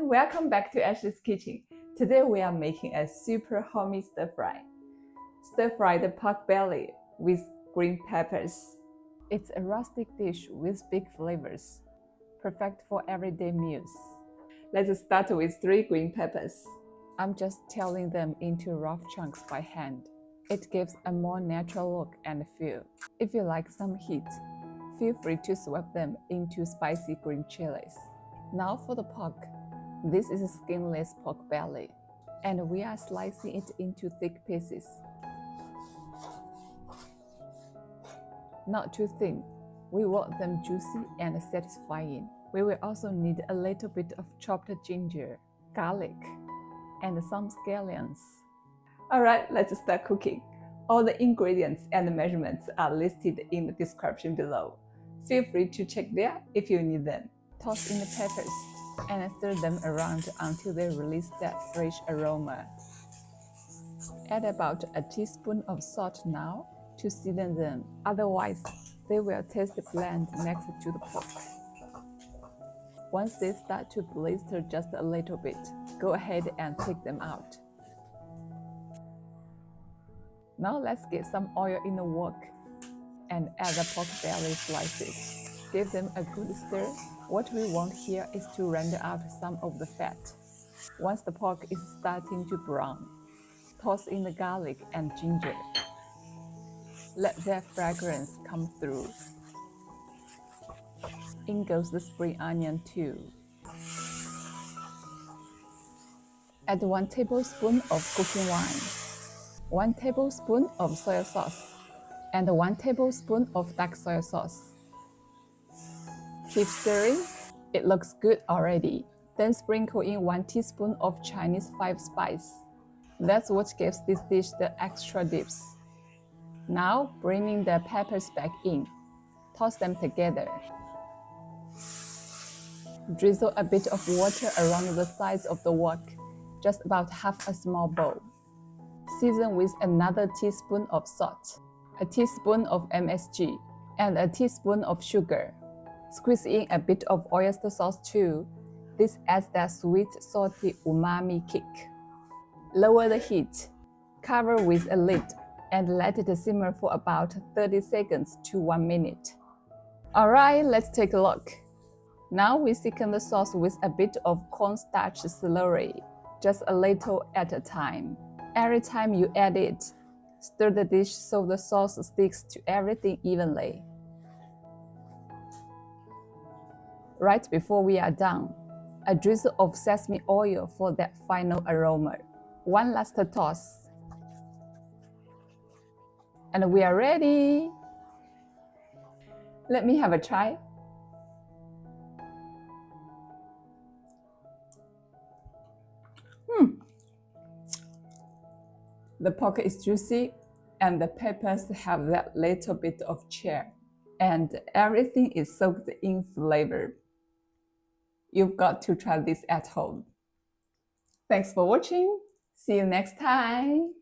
welcome back to Ashley's Kitchen. Today we are making a super homey stir fry. Stir fry the pork belly with green peppers. It's a rustic dish with big flavors, perfect for everyday meals. Let's start with 3 green peppers. I'm just tearing them into rough chunks by hand. It gives a more natural look and feel. If you like some heat, feel free to swap them into spicy green chilies. Now for the pork. This is a skinless pork belly, and we are slicing it into thick pieces. Not too thin. We want them juicy and satisfying. We will also need a little bit of chopped ginger, garlic, and some scallions. Alright, let's start cooking. All the ingredients and measurements are listed in the description below. Feel free to check there if you need them. Toss in the peppers and stir them around until they release that fresh aroma. Add about a teaspoon of salt now to season them, otherwise they will taste bland next to the pork. Once they start to blister just a little bit, go ahead and take them out. Now let's get some oil in the wok and add the pork belly slices. Give them a good stir. What we want here is to render out some of the fat. Once the pork is starting to brown, toss in the garlic and ginger. Let their fragrance come through. In goes the spring onion too. Add 1 tablespoon of cooking wine, 1 tablespoon of soy sauce, and 1 tablespoon of dark soy sauce. Keep stirring. It looks good already. Then sprinkle in 1 teaspoon of Chinese 5 spice. That's what gives this dish the extra dips. Now, bringing the peppers back in. Toss them together. Drizzle a bit of water around the sides of the wok, just about half a small bowl. Season with another teaspoon of salt, a teaspoon of MSG, and a teaspoon of sugar. Squeeze in a bit of oyster sauce too. This adds that sweet, salty umami kick. Lower the heat. Cover with a lid and let it simmer for about 30 seconds to 1 minute. Alright, let's take a look. Now we thicken the sauce with a bit of cornstarch slurry, just a little at a time. Every time you add it, stir the dish so the sauce sticks to everything evenly. Right before we are done, a drizzle of sesame oil for that final aroma. One last toss. And we are ready! Let me have a try. The pork is juicy and the peppers have that little bit of char, and everything is soaked in flavor. You've got to try this at home. Thanks for watching. See you next time.